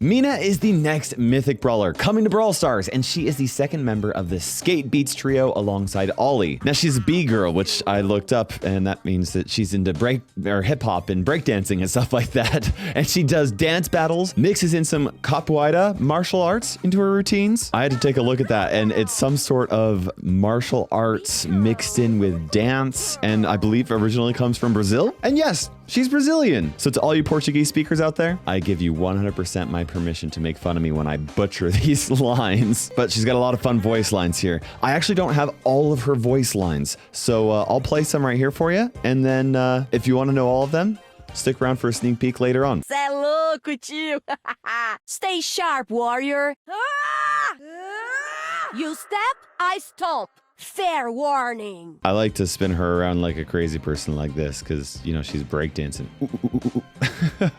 Mina is the next Mythic Brawler coming to Brawl Stars, and she is the second member of the Sk8 Beats trio alongside Ollie. Now, she's a B-girl, which I looked up, and that means that she's into hip-hop and breakdancing and stuff like that. And she does dance battles, mixes in some capoeira, martial arts, into her routines. I had to take a look at that, and it's some sort of martial arts mixed in with dance, and I believe originally comes from Brazil. And yes, she's Brazilian. So to all you Portuguese speakers out there, I give you 100% my permission to make fun of me when I butcher these lines. But she's got a lot of fun voice lines here. I actually don't have all of her voice lines, so I'll play some right here for you. And then if you want to know all of them, stick around for a sneak peek later on. Cê é louco, tio. Stay sharp, warrior. You step, I stomp. Fair warning. I like to spin her around like a crazy person like this because, you know, she's breakdancing.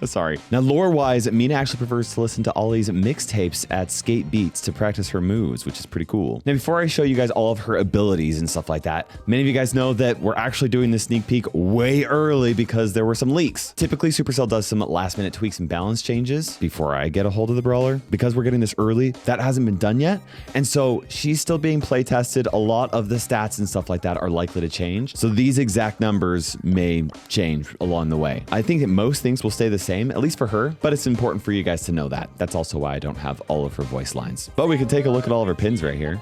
Sorry. Now, lore-wise, Mina actually prefers to listen to Ollie's mixtapes at Sk8 Beats to practice her moves, which is pretty cool. Now, before I show you guys all of her abilities and stuff like that, many of you guys know that we're actually doing this sneak peek way early because there were some leaks. Typically, Supercell does some last-minute tweaks and balance changes before I get a hold of the brawler. Because we're getting this early, that hasn't been done yet. And so she's still being play tested. A lot of the stats and stuff like that are likely to change. So these exact numbers may change along the way. I think that most things will stay the same, at least for her, but it's important for you guys to know that. That's also why I don't have all of her voice lines. But we can take a look at all of her pins right here.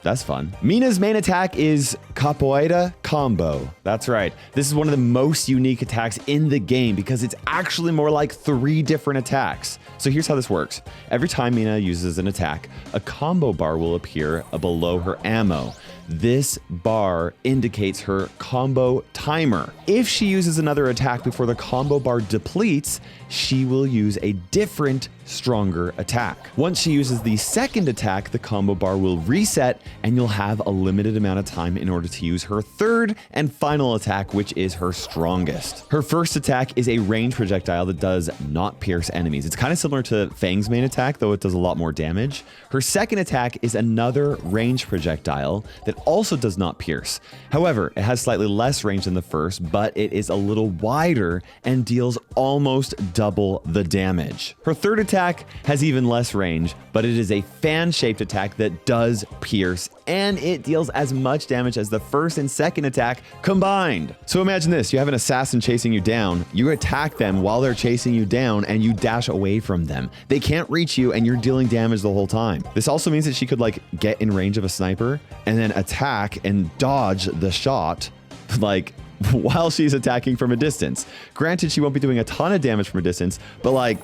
That's fun. Mina's main attack is Capoeira Combo. That's right. This is one of the most unique attacks in the game because it's actually more like 3 different attacks. So here's how this works. Every time Mina uses an attack, a combo bar will appear below her ammo. This bar indicates her combo timer. If she uses another attack before the combo bar depletes, she will use a different, stronger attack. Once she uses the second attack, the combo bar will reset and you'll have a limited amount of time in order to use her third and final attack, which is her strongest. Her first attack is a range projectile that does not pierce enemies. It's kind of similar to Fang's main attack, though it does a lot more damage. Her second attack is another range projectile that also does not pierce. However, it has slightly less range than the first, but it is a little wider and deals almost double the damage. Her third attack has even less range, but it is a fan-shaped attack that does pierce, and it deals as much damage as the first and second attack combined. So imagine this, you have an assassin chasing you down, you attack them while they're chasing you down, and you dash away from them. They can't reach you, and you're dealing damage the whole time. This also means that she could like get in range of a sniper and then attack and dodge the shot, like while she's attacking from a distance. Granted, she won't be doing a ton of damage from a distance, but like,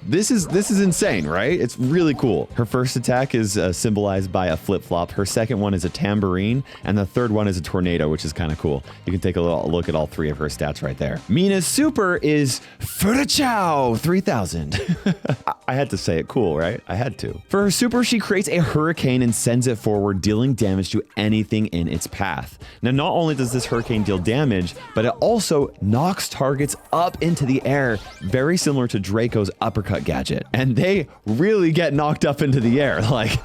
this is insane, right? It's really cool. Her first attack is symbolized by a flip-flop. Her second one is a tambourine, and the third one is a tornado, which is kind of cool. You can take a look at all 3 of her stats right there. Mina's super is Furtachow 3000. I had to say it cool, right? I had to. For her super, she creates a hurricane and sends it forward, dealing damage to anything in its path. Now, not only does this hurricane deal damage, but it also knocks targets up into the air, very similar to Draco's uppercut gadget. And they really get knocked up into the air. Like,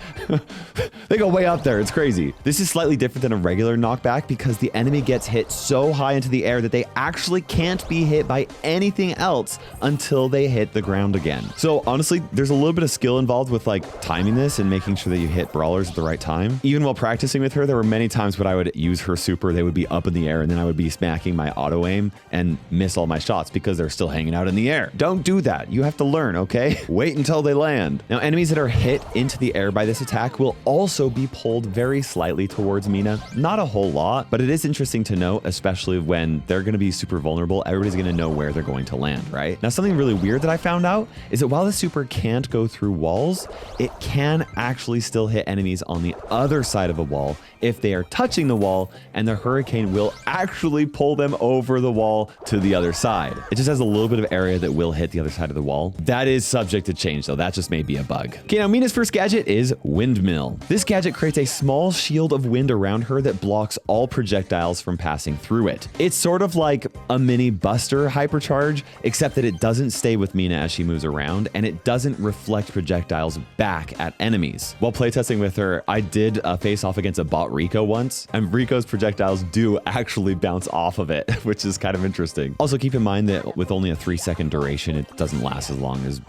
they go way up there. It's crazy. This is slightly different than a regular knockback because the enemy gets hit so high into the air that they actually can't be hit by anything else until they hit the ground again. So honestly, there's a little bit of skill involved with like timing this and making sure that you hit brawlers at the right time. Even while practicing with her, there were many times when I would use her super, they would be up in the air and then I would be smacking my auto aim and miss all my shots because they're still hanging out in the air. Don't do that. You have to learn, okay? Wait until they land. Now, enemies that are hit into the air by this attack will also be pulled very slightly towards Mina. Not a whole lot, but it is interesting to note, especially when they're going to be super vulnerable. Everybody's going to know where they're going to land, right? Now, something really weird that I found out is that while the super can't go through walls, it can actually still hit enemies on the other side of a wall if they are touching the wall, and the hurricane will actually pull them over the wall to the other side. It just has a little bit of area that will hit the other side of the wall. That is subject to change though. That just may be a bug. Okay, now Mina's first gadget is Windmill. This gadget creates a small shield of wind around her that blocks all projectiles from passing through it. It's sort of like a mini Buster hypercharge, except that it doesn't stay with Mina as she moves around, and it doesn't reflect projectiles back at enemies. While playtesting with her, I did face off against a bot Rico once, and Rico's projectiles do actually bounce off of it, which is kind of interesting. Also, keep in mind that with only a 3-second duration, it doesn't last as long as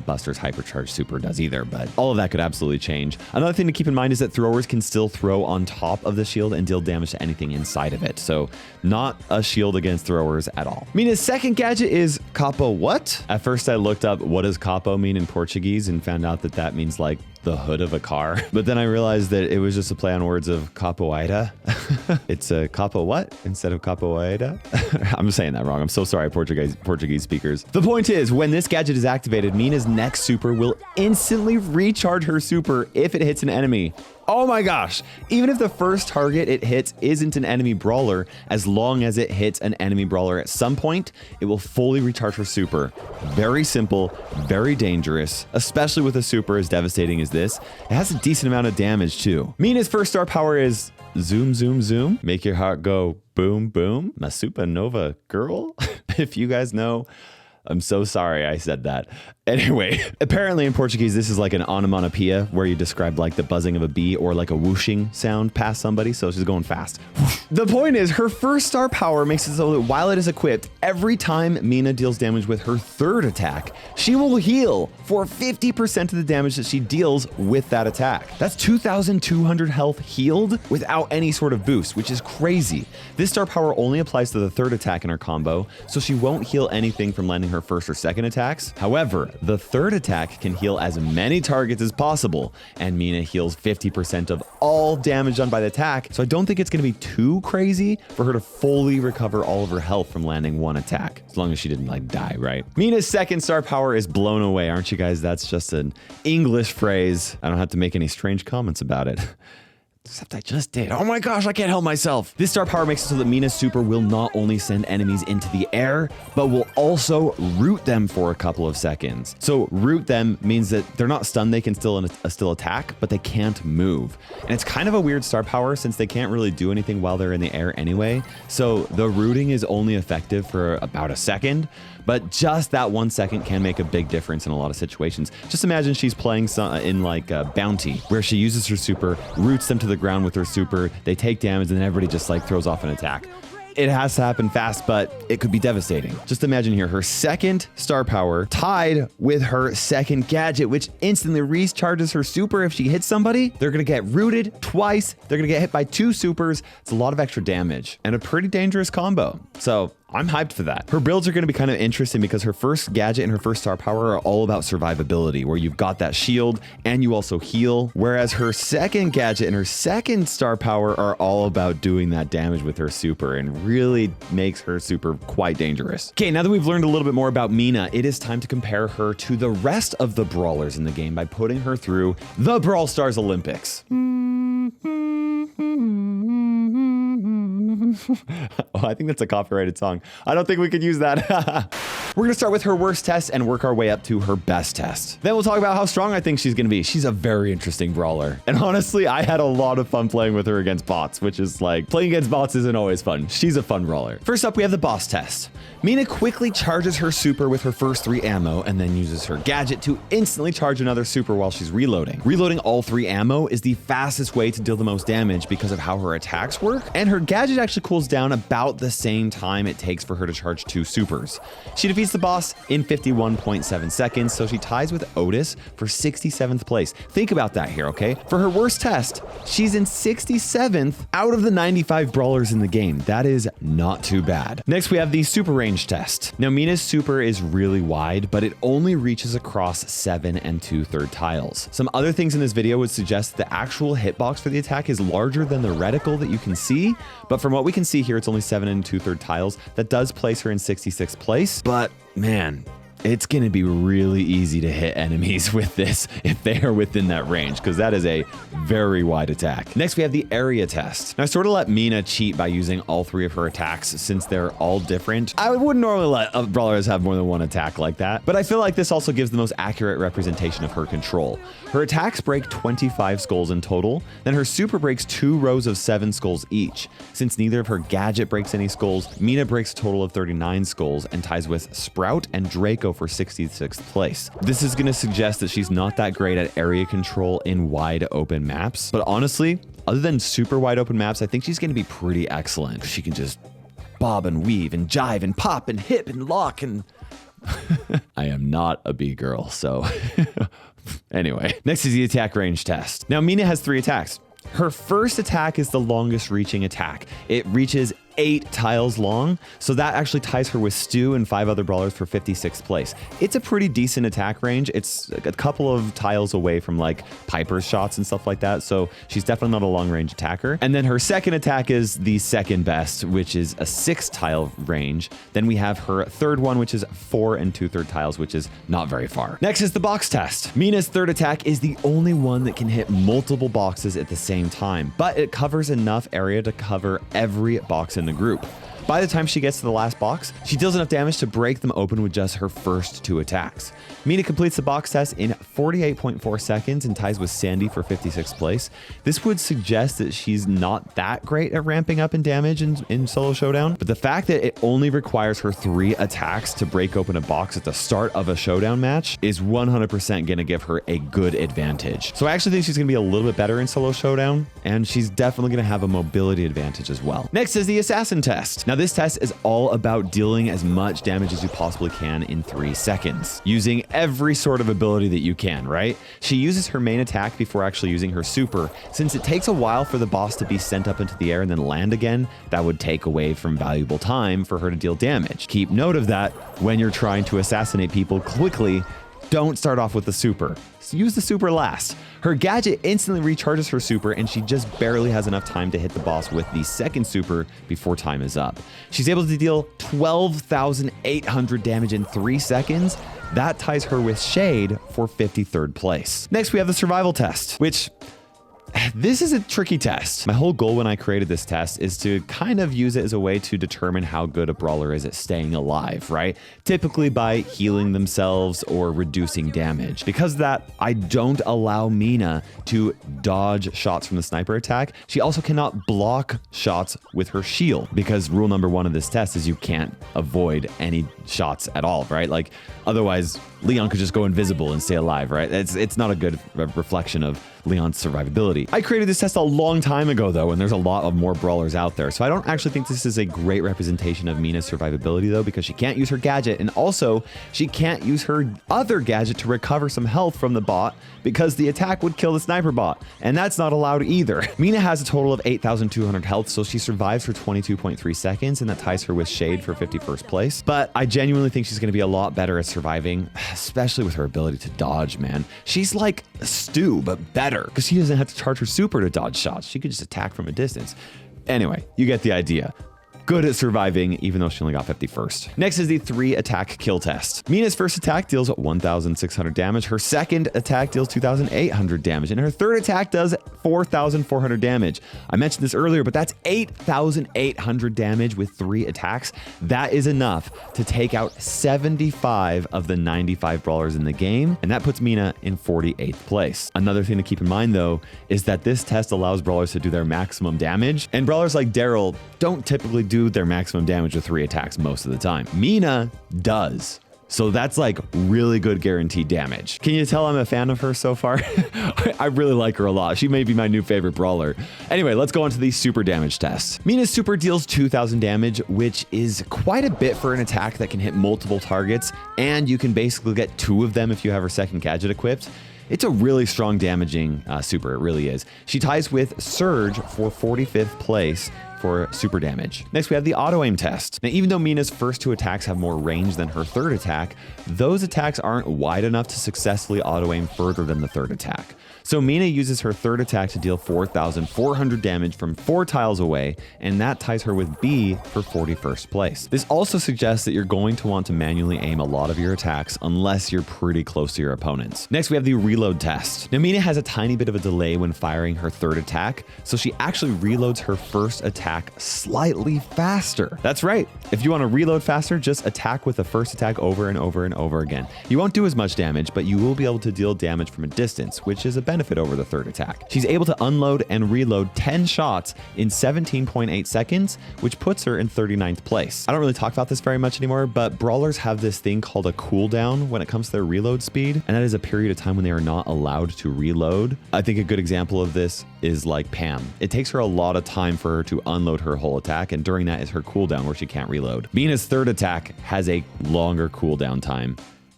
Buster's hypercharged super does either, but all of that could absolutely change. Another thing to keep in mind is that throwers can still throw on top of the shield and deal damage to anything inside of it. So not a shield against throwers at all. Mina's second gadget is capo what? At first I looked up what does capo mean in Portuguese and found out that that means like the hood of a car. But then I realized that it was just a play on words of capoeira. It's a capo what instead of capoeira? I'm saying that wrong. I'm so sorry, Portuguese speakers. The point is, when this gadget is activated, Mina's next super will instantly recharge her super if it hits an enemy. Oh my gosh. Even if the first target it hits isn't an enemy brawler, as long as it hits an enemy brawler at some point, it will fully recharge her super. Very simple, very dangerous, especially with a super as devastating as this. It has a decent amount of damage too. Mina's first star power is zoom, zoom, zoom. Make your heart go boom, boom. My supernova girl. If you guys know, I'm so sorry I said that. Anyway, apparently in Portuguese, this is like an onomatopoeia where you describe like the buzzing of a bee or like a whooshing sound past somebody. So she's going fast. The point is, her first star power makes it so that while it is equipped, every time Mina deals damage with her third attack, she will heal for 50% of the damage that she deals with that attack. That's 2,200 health healed without any sort of boost, which is crazy. This star power only applies to the third attack in her combo, so she won't heal anything from landing her first or second attacks. However, the third attack can heal as many targets as possible, and Mina heals 50% of all damage done by the attack, so I don't think it's going to be too crazy for her to fully recover all of her health from landing one attack, as long as she didn't like die, right? Mina's second star power is blown away, aren't you guys? That's just an English phrase. I don't have to make any strange comments about it. Except I just did. Oh my gosh, I can't help myself. This star power makes it so that Mina's super will not only send enemies into the air, but will also root them for a couple of seconds. So root them means that they're not stunned, they can still attack, but they can't move. And it's kind of a weird star power since they can't really do anything while they're in the air anyway. So the rooting is only effective for about a second, but just that 1 second can make a big difference in a lot of situations. Just imagine she's playing in like Bounty, where she uses her super, roots them to the ground with her super, they take damage, and then everybody just like throws off an attack. It has to happen fast, but it could be devastating. Just imagine here, her second star power tied with her second gadget, which instantly recharges her super. If she hits somebody, they're gonna get rooted twice. They're gonna get hit by 2 supers. It's a lot of extra damage and a pretty dangerous combo. So I'm hyped for that. Her builds are going to be kind of interesting because her first gadget and her first star power are all about survivability, where you've got that shield and you also heal. Whereas her second gadget and her second star power are all about doing that damage with her super and really makes her super quite dangerous. Okay, now that we've learned a little bit more about Mina, it is time to compare her to the rest of the brawlers in the game by putting her through the Brawl Stars Olympics. Oh, I think that's a copyrighted song. I don't think we could use that. We're going to start with her worst test and work our way up to her best test. Then we'll talk about how strong I think she's going to be. She's a very interesting brawler. And honestly, I had a lot of fun playing with her against bots, which is like, playing against bots isn't always fun. She's a fun brawler. First up, we have the boss test. Mina quickly charges her super with her first 3 ammo and then uses her gadget to instantly charge another super while she's reloading. Reloading all 3 ammo is the fastest way to deal the most damage because of how her attacks work, and her gadget actually cools down about the same time it takes for her to charge 2 supers. She defeats the boss in 51.7 seconds, so she ties with Otis for 67th place. Think about that here, okay? For her worst test, she's in 67th out of the 95 brawlers in the game. That is not too bad. Next, we have the super range test. Now, Mina's super is really wide, but it only reaches across 7 2/3 tiles. Some other things in this video would suggest the actual hitbox for the attack is larger than the reticle that you can see, but from what we can see here, it's only 7 2/3 tiles. That does place her in 66th place, but man, it's going to be really easy to hit enemies with this if they are within that range, because that is a very wide attack. Next, we have the area test. Now, I sort of let Mina cheat by using all 3 of her attacks since they're all different. I wouldn't normally let brawlers have more than 1 attack like that, but I feel like this also gives the most accurate representation of her control. Her attacks break 25 skulls in total, then her super breaks 2 rows of 7 skulls each. Since neither of her gadget breaks any skulls, Mina breaks a total of 39 skulls and ties with Sprout and Draco for 66th place. This is going to suggest that she's not that great at area control in wide open maps, but honestly, other than super wide open maps, I think she's going to be pretty excellent. She can just bob and weave and jive and pop and hip and lock and I am not a B girl, so anyway. Next is the attack range test. Now, Mina has 3 attacks. Her first attack is the longest reaching attack. It reaches 8 tiles long, so that actually ties her with Stu and 5 other brawlers for 56th place. It's a pretty decent attack range. It's a couple of tiles away from like Piper's shots and stuff like that, so she's definitely not a long range attacker. And then her second attack is the second best, which is a 6 tile range. Then we have her third one, which is 4 2/3 tiles, which is not very far. Next is the box test. Mina's third attack is the only one that can hit multiple boxes at the same time, but it covers enough area to cover every box in the group. By the time she gets to the last box, she deals enough damage to break them open with just her first 2 attacks. Mina completes the box test in 48.4 seconds and ties with Sandy for 56th place. This would suggest that she's not that great at ramping up in damage in solo showdown, but the fact that it only requires her 3 attacks to break open a box at the start of a showdown match is 100% going to give her a good advantage. So I actually think she's going to be a little bit better in solo showdown, and she's definitely going to have a mobility advantage as well. Next is the assassin test. Now, this test is all about dealing as much damage as you possibly can in 3 seconds, using every sort of ability that you can, right? She uses her main attack before actually using her super. Since it takes a while for the boss to be sent up into the air and then land again, that would take away from valuable time for her to deal damage. Keep note of that when you're trying to assassinate people quickly. Don't start off with the super. Use the super last. Her gadget instantly recharges her super, and she just barely has enough time to hit the boss with the second super before time is up. She's able to deal 12,800 damage in 3 seconds. That ties her with Shade for 53rd place. Next, we have the survival test, which this is a tricky test. My whole goal when I created this test is to kind of use it as a way to determine how good a brawler is at staying alive, right? Typically by healing themselves or reducing damage. Because of that, I don't allow Mina to dodge shots from the sniper attack. She also cannot block shots with her shield, because rule number 1 of this test is you can't avoid any shots at all, right? Like otherwise Leon could just go invisible and stay alive, right? It's not a good reflection of Leon's survivability. I created this test a long time ago though, and there's a lot of more brawlers out there. So I don't actually think this is a great representation of Mina's survivability though, because she can't use her gadget, and also she can't use her other gadget to recover some health from the bot, because the attack would kill the sniper bot, and that's not allowed either. Mina has a total of 8,200 health, so she survives for 22.3 seconds, and that ties her with Shade for 51st place. But I genuinely think she's going to be a lot better at surviving, especially with her ability to dodge, man. She's like Stu, but better, because she doesn't have to charge her super to dodge shots. She could just attack from a distance. Anyway, you get the idea. Good at surviving, even though she only got 51st. Next is the 3 attack kill test. Mina's first attack deals 1,600 damage. Her second attack deals 2,800 damage. And her third attack does 4,400 damage. I mentioned this earlier, but that's 8,800 damage with 3 attacks. That is enough to take out 75 of the 95 brawlers in the game. And that puts Mina in 48th place. Another thing to keep in mind though, is that this test allows brawlers to do their maximum damage. And brawlers like Daryl don't typically do their maximum damage with 3 attacks most of the time. Mina does. So that's like really good guaranteed damage. Can you tell I'm a fan of her so far? I really like her a lot. She may be my new favorite brawler. Anyway, let's go on to the super damage test. Mina's super deals 2,000 damage, which is quite a bit for an attack that can hit multiple targets, and you can basically get 2 of them if you have her second gadget equipped. It's a really strong damaging super, it really is. She ties with Surge for 45th place for super damage. Next, we have the auto aim test. Now, even though Mina's first 2 attacks have more range than her third attack, those attacks aren't wide enough to successfully auto aim further than the third attack. So Mina uses her third attack to deal 4,400 damage from 4 tiles away, and that ties her with B for 41st place. This also suggests that you're going to want to manually aim a lot of your attacks unless you're pretty close to your opponents. Next, we have the reload test. Now, Mina has a tiny bit of a delay when firing her third attack, so she actually reloads her first attack slightly faster. That's right. If you want to reload faster, just attack with the first attack over and over and over again. You won't do as much damage, but you will be able to deal damage from a distance, which is a benefit over the third attack. She's able to unload and reload 10 shots in 17.8 seconds, which puts her in 39th place. I don't really talk about this very much anymore, but brawlers have this thing called a cooldown when it comes to their reload speed, and that is a period of time when they are not allowed to reload. I think a good example of this is like Pam. It takes her a lot of time for her to unload her whole attack, and during that is her cooldown where she can't reload. Mina's third attack has a longer cooldown time.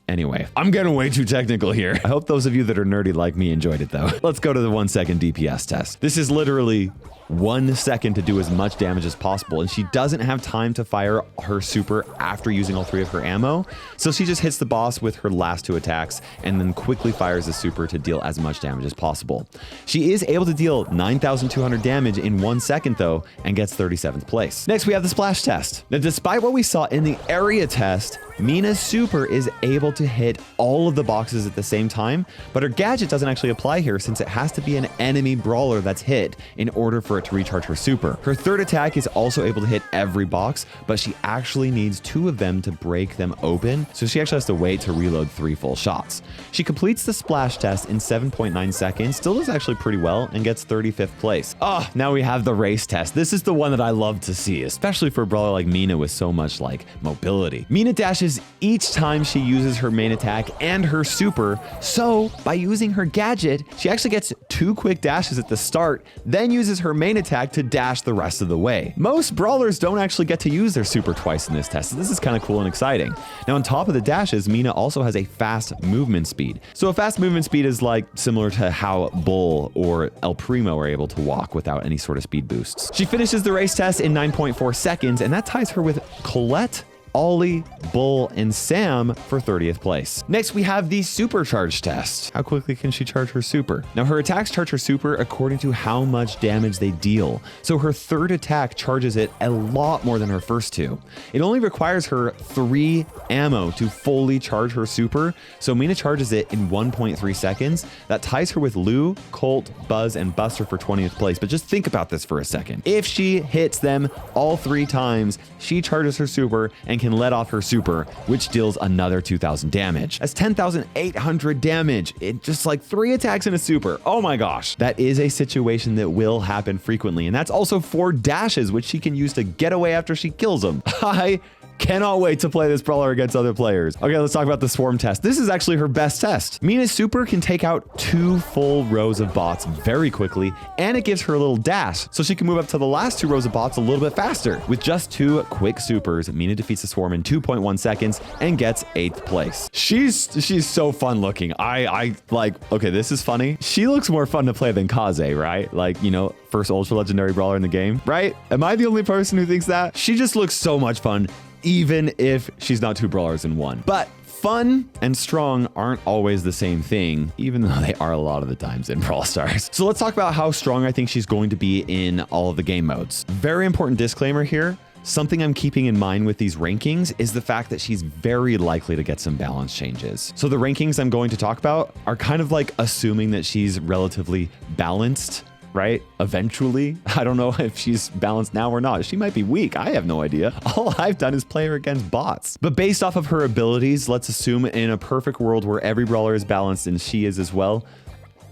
Anyway, I'm getting way too technical here. I hope those of you that are nerdy like me enjoyed it though. Let's go to the 1 second DPS test. This is literally 1 second to do as much damage as possible, and she doesn't have time to fire her super after using all 3 of her ammo, so she just hits the boss with her last 2 attacks and then quickly fires the super to deal as much damage as possible. She is able to deal 9,200 damage in 1 second though, and gets 37th place. Next we have the splash test. Now despite what we saw in the area test, Mina's super is able to hit all of the boxes at the same time, but her gadget doesn't actually apply here since it has to be an enemy brawler that's hit in order for it to recharge her super. Her third attack is also able to hit every box, but she actually needs 2 of them to break them open, so she actually has to wait to reload 3 full shots. She completes the splash test in 7.9 seconds, still does actually pretty well, and gets 35th place. Now we have the race test. This is the one that I love to see, especially for a brawler like Mina with so much like mobility. Mina dashes each time she uses her main attack and her super, so by using her gadget, she actually gets 2 quick dashes at the start, then uses her main attack to dash the rest of the way. Most brawlers don't actually get to use their super twice in this test, so this is kind of cool and exciting. Now on top of the dashes, Mina also has a fast movement speed. So a fast movement speed is like similar to how Bull or El Primo are able to walk without any sort of speed boosts. She finishes the race test in 9.4 seconds, and that ties her with Colette, Ollie, Bull, and Sam for 30th place. Next, we have the supercharge test. How quickly can she charge her super? Now, her attacks charge her super according to how much damage they deal. So her third attack charges it a lot more than her first 2. It only requires her 3 ammo to fully charge her super. So Mina charges it in 1.3 seconds. That ties her with Lou, Colt, Buzz, and Buster for 20th place. But just think about this for a second. If she hits them all 3 times, she charges her super and can let off her super, which deals another 2,000 damage. That's 10,800 damage in just like 3 attacks and a super. Oh my gosh. That is a situation that will happen frequently. And that's also 4 dashes, which she can use to get away after she kills them. I cannot wait to play this brawler against other players. Okay, let's talk about the swarm test. This is actually her best test. Mina's super can take out 2 full rows of bots very quickly, and it gives her a little dash, so she can move up to the last 2 rows of bots a little bit faster. With just 2 quick supers, Mina defeats the swarm in 2.1 seconds and gets 8th place. She's so fun looking. I like, okay, this is funny. She looks more fun to play than Kaze, right? Like, you know, first ultra legendary brawler in the game, right? Am I the only person who thinks that? She just looks so much fun, even if she's not 2 brawlers in 1. But fun and strong aren't always the same thing, even though they are a lot of the times in Brawl Stars. So let's talk about how strong I think she's going to be in all of the game modes. Very important disclaimer here. Something I'm keeping in mind with these rankings is the fact that she's very likely to get some balance changes. So the rankings I'm going to talk about are kind of like assuming that she's relatively balanced, right? Eventually. I don't know if she's balanced now or not. She might be weak. I have no idea. All I've done is play her against bots. But based off of her abilities, let's assume in a perfect world where every brawler is balanced and she is as well,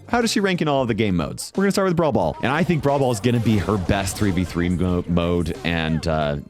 how does she rank in all of the game modes? We're going to start with Brawl Ball. And I think Brawl Ball is going to be her best 3v3 mode. And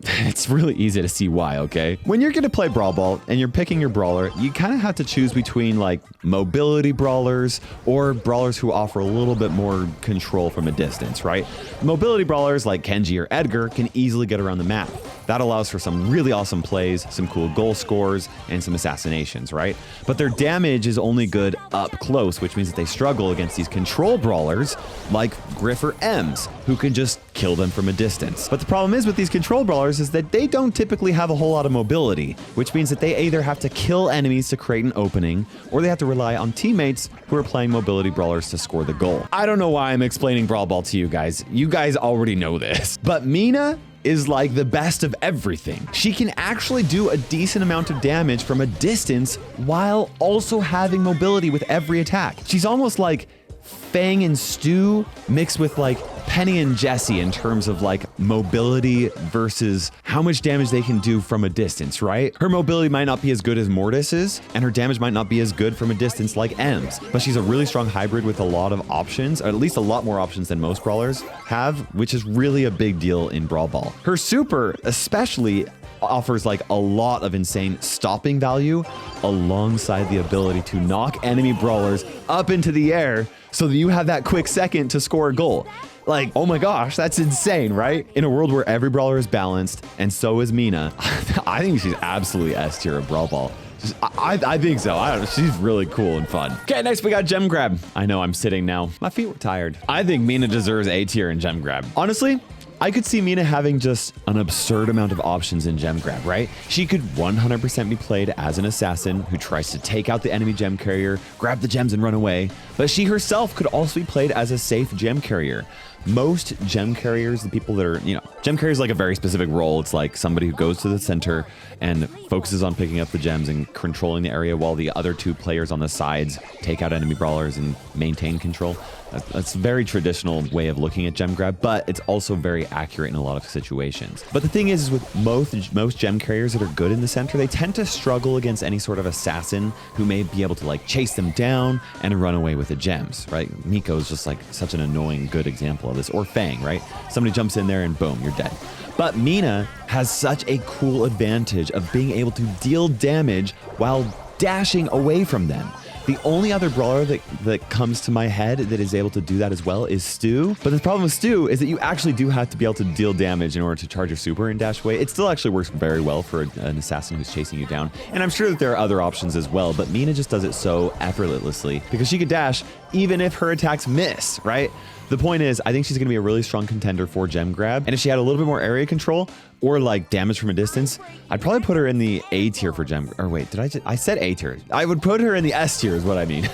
it's really easy to see why, okay? When you're going to play Brawl Ball and you're picking your brawler, you kind of have to choose between like mobility brawlers or brawlers who offer a little bit more control from a distance, right? Mobility brawlers like Kenji or Edgar can easily get around the map. That allows for some really awesome plays, some cool goal scores, and some assassinations, right? But their damage is only good up close, which means that they struggle against these control brawlers like Griff or Ems, who can just kill them from a distance. But the problem is with these control brawlers is that they don't typically have a whole lot of mobility, which means that they either have to kill enemies to create an opening, or they have to rely on teammates who are playing mobility brawlers to score the goal. I don't know why I'm explaining Brawl Ball to you guys. You guys already know this. But Mina is like the best of everything. She can actually do a decent amount of damage from a distance while also having mobility with every attack. She's almost like Fang and Stu mixed with like Penny and Jesse in terms of like mobility versus how much damage they can do from a distance, right? Her mobility might not be as good as Mortis's, and her damage might not be as good from a distance like M's, but she's a really strong hybrid with a lot of options, or at least a lot more options than most brawlers have, which is really a big deal in Brawl Ball. Her super especially offers like a lot of insane stopping value alongside the ability to knock enemy brawlers up into the air so that you have that quick second to score a goal. Like, oh my gosh, that's insane, right? In a world where every brawler is balanced, and so is Mina, I think she's absolutely S tier of Brawl Ball. I think so. I don't know. She's really cool and fun. Okay, next we got Gem Grab. I know I'm sitting now. My feet were tired. I think Mina deserves A tier in Gem Grab. Honestly, I could see Mina having just an absurd amount of options in Gem Grab, right? She could 100% be played as an assassin who tries to take out the enemy gem carrier, grab the gems and run away, but she herself could also be played as a safe gem carrier. Most gem carriers, the people that are, gem carriers like a very specific role. It's like somebody who goes to the center and focuses on picking up the gems and controlling the area while the other two players on the sides take out enemy brawlers and maintain control. That's a very traditional way of looking at gem grab, but it's also very accurate in a lot of situations. But the thing is with most gem carriers that are good in the center, they tend to struggle against any sort of assassin who may be able to like chase them down and run away with the gems, right? Miko is just like such an annoying good example of this, or Fang, right? Somebody jumps in there and boom, you're dead. But Mina has such a cool advantage of being able to deal damage while dashing away from them. The only other brawler that comes to my head that is able to do that as well is Stu. But the problem with Stu is that you actually do have to be able to deal damage in order to charge your super and dash away. It still actually works very well for an assassin who's chasing you down. And I'm sure that there are other options as well, but Mina just does it so effortlessly because she could dash even if her attacks miss, right? The point is, I think she's going to be a really strong contender for Gem Grab. And if she had a little bit more area control or like damage from a distance, I'd probably put her in the A tier for Gem. Or wait, I said A tier. I would put her in the S tier is what I mean.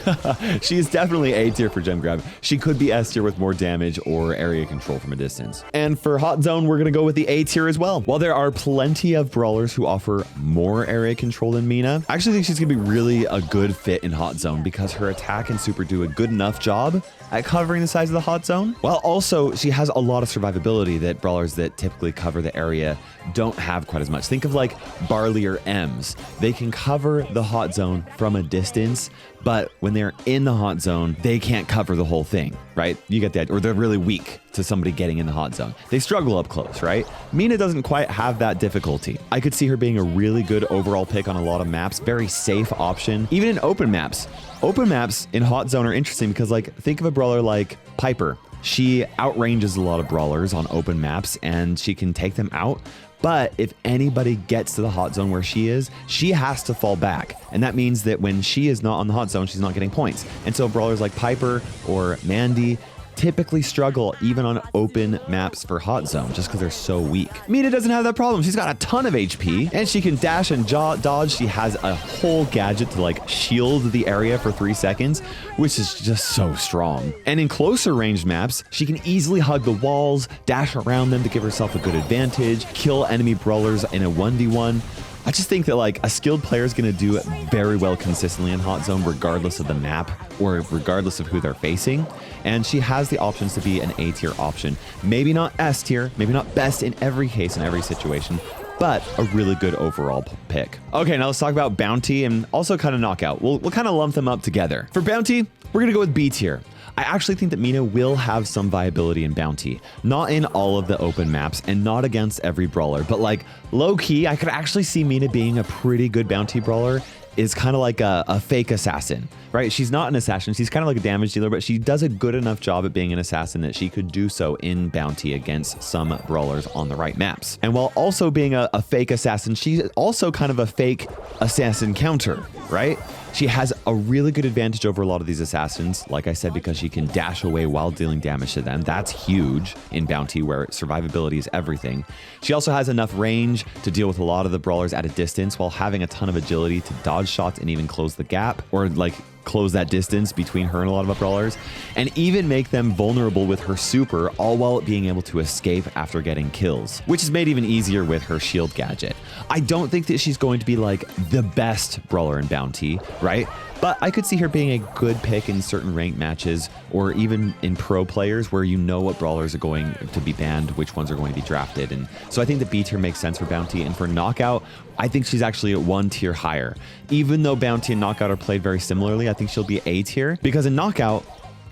She is definitely A tier for Gem Grab. She could be S tier with more damage or area control from a distance. And for Hot Zone, we're going to go with the A tier as well. While there are plenty of brawlers who offer more area control than Mina, I actually think she's going to be really a good fit in Hot Zone because her attack and super do a good enough job at covering the size of the Hot Zone, while also she has a lot of survivability that brawlers that typically cover the area don't have quite as much. Think of like Barley or Ems. They can cover the Hot Zone from a distance, but when they're in the Hot Zone, they can't cover the whole thing, right? You get that, or they're really weak to somebody getting in the Hot Zone. They struggle up close, right? Mina doesn't quite have that difficulty. I could see her being a really good overall pick on a lot of maps, very safe option, even in open maps. Open maps in Hot Zone are interesting because like, think of a brawler like Piper. She outranges a lot of brawlers on open maps and she can take them out. But if anybody gets to the Hot Zone where she is, she has to fall back. And that means that when she is not on the Hot Zone, she's not getting points. And so brawlers like Piper or Mandy typically struggle even on open maps for Hot Zone just because they're so weak. Mina doesn't have that problem. She's got a ton of HP and she can dash and dodge. She has a whole gadget to like shield the area for 3 seconds, which is just so strong. And in closer range maps, she can easily hug the walls, dash around them to give herself a good advantage, kill enemy brawlers in a 1v1. I just think that like a skilled player is going to do very well consistently in Hot Zone, regardless of the map or regardless of who they're facing. And she has the options to be an A tier option. Maybe not S tier, maybe not best in every case, in every situation, but a really good overall pick. Okay, now let's talk about Bounty and also kind of Knockout. We'll kind of lump them up together. For Bounty, we're going to go with B tier. I actually think that Mina will have some viability in Bounty. Not in all of the open maps and not against every brawler, but like low key, I could actually see Mina being a pretty good Bounty brawler. Is kind of like a fake assassin, right? She's not an assassin. She's kind of like a damage dealer, but she does a good enough job at being an assassin that she could do so in Bounty against some brawlers on the right maps. And while also being a fake assassin, she's also kind of a fake assassin counter, right? She has a really good advantage over a lot of these assassins, like I said, because she can dash away while dealing damage to them. That's huge in Bounty, where survivability is everything. She also has enough range to deal with a lot of the brawlers at a distance while having a ton of agility to dodge shots and even close the gap, or like close that distance between her and a lot of brawlers, and even make them vulnerable with her super, all while being able to escape after getting kills, which is made even easier with her shield gadget. I don't think that she's going to be like the best brawler in Bounty, right? But I could see her being a good pick in certain ranked matches or even in pro players where you know what brawlers are going to be banned, which ones are going to be drafted. And so I think the B tier makes sense for Bounty. And for Knockout, I think she's actually at 1 tier higher. Even though Bounty and Knockout are played very similarly, I think she'll be A tier because in Knockout,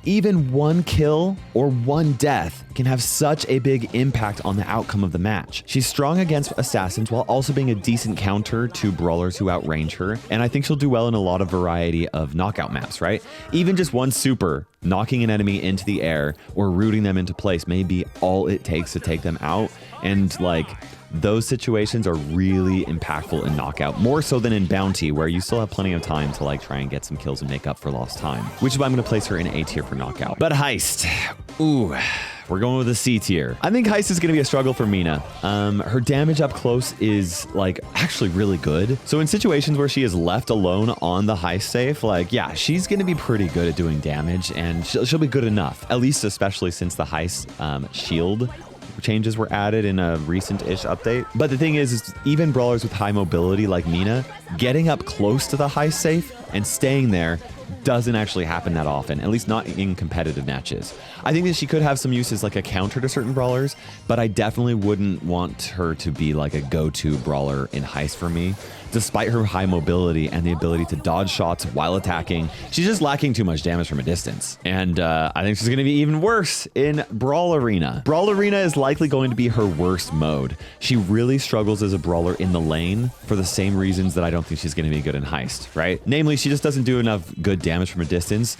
Even one kill or one death can have such a big impact on the outcome of the match. She's strong against assassins while also being a decent counter to brawlers who outrange her, and I think she'll do well in a lot of variety of knockout maps, right? Even just one super knocking an enemy into the air or rooting them into place may be all it takes to take them out, and like those situations are really impactful in knockout, more so than in bounty, where you still have plenty of time to like try and get some kills and make up for lost time, which is why I'm going to place her in A tier for knockout. But Heist, ooh, we're going with a C tier. I think Heist is going to be a struggle for Mina. Her damage up close is like actually really good. So in situations where she is left alone on the Heist safe, like, yeah, she's going to be pretty good at doing damage, and she'll be good enough, at least especially since the Heist shield changes were added in a recent-ish update. But the thing is even brawlers with high mobility like Mina, getting up close to the Heist safe and staying there doesn't actually happen that often, at least not in competitive matches. I think that she could have some uses like a counter to certain brawlers, but I definitely wouldn't want her to be like a go-to brawler in Heist for me. Despite her high mobility and the ability to dodge shots while attacking, she's just lacking too much damage from a distance. And I think she's going to be even worse in Brawl Arena. Brawl Arena is likely going to be her worst mode. She really struggles as a brawler in the lane for the same reasons that I don't think she's going to be good in Heist, right? Namely, she just doesn't do enough good damage from a distance,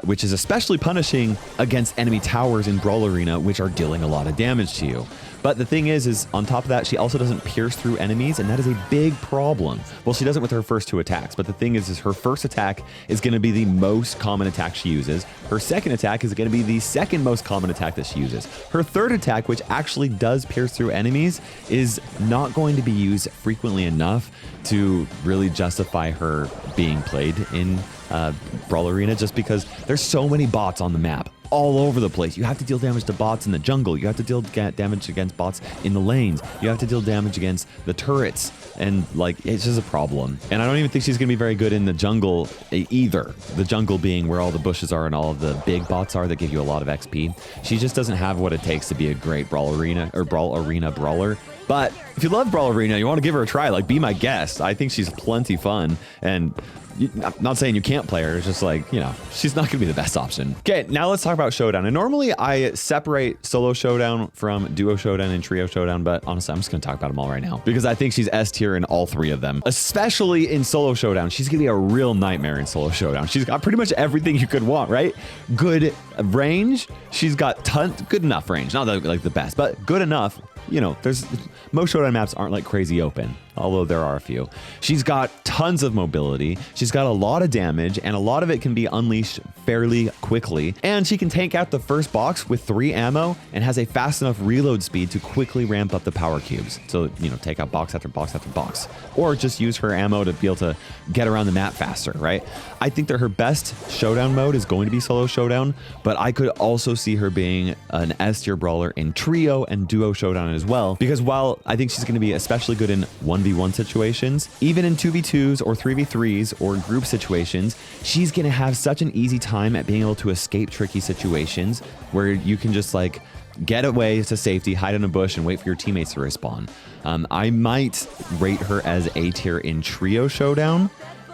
which is especially punishing against enemy towers in Brawl Arena, which are dealing a lot of damage to you. But the thing is on top of that, she also doesn't pierce through enemies, and that is a big problem. Well, she doesn't with her first two attacks, but the thing is her first attack is going to be the most common attack she uses. Her second attack is going to be the second most common attack that she uses. Her third attack, which actually does pierce through enemies, is not going to be used frequently enough to really justify her being played in Brawl Arena, just because there's so many bots on the map all over the place. You have to deal damage to bots in the jungle. You have to deal damage against bots in the lanes. You have to deal damage against the turrets. And like, it's just a problem. And I don't even think she's going to be very good in the jungle either. The jungle being where all the bushes are and all of the big bots are that give you a lot of XP. She just doesn't have what it takes to be a great Brawl Arena brawler. But if you love Brawl Arena, you want to give her a try, like, be my guest. I think she's plenty fun, and I'm not saying you can't play her. It's just like, you know, she's not going to be the best option. Okay, now let's talk about Showdown. And normally I separate solo Showdown from duo Showdown and trio Showdown, but honestly, I'm just going to talk about them all right now because I think she's S tier in all three of them, especially in solo Showdown. She's going to be a real nightmare in solo Showdown. She's got pretty much everything you could want, right? Good range. She's got good enough range. Not like the best, but good enough. You know, most Showdown maps aren't like crazy open, although there are a few. She's got tons of mobility. She's got a lot of damage, and a lot of it can be unleashed fairly quickly. And she can tank out the first box with 3 ammo and has a fast enough reload speed to quickly ramp up the power cubes. So, you know, take out box after box after box, or just use her ammo to be able to get around the map faster, right? I think that her best Showdown mode is going to be solo Showdown, but I could also see her being an S tier brawler in trio and duo Showdown as well, because while I think she's going to be especially good in 1v1 situations, even in 2v2s or 3v3s or group situations, she's going to have such an easy time at being able to escape tricky situations where you can just like get away to safety, hide in a bush, and wait for your teammates to respawn. I might rate her as A tier in trio Showdown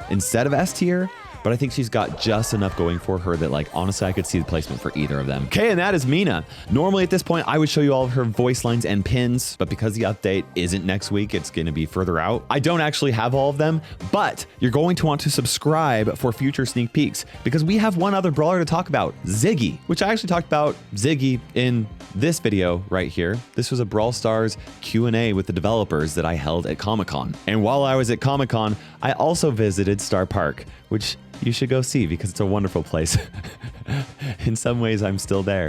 instead of S tier, but I think she's got just enough going for her that, like, honestly, I could see the placement for either of them. Okay, and that is Mina. Normally at this point, I would show you all of her voice lines and pins, but because the update isn't next week, it's going to be further out. I don't actually have all of them, but you're going to want to subscribe for future sneak peeks because we have one other brawler to talk about, Ziggy, which I actually talked about Ziggy in this video right here. This was a Brawl Stars Q&A with the developers that I held at Comic-Con. And while I was at Comic-Con, I also visited Star Park, which you should go see because it's a wonderful place. In some ways, I'm still there.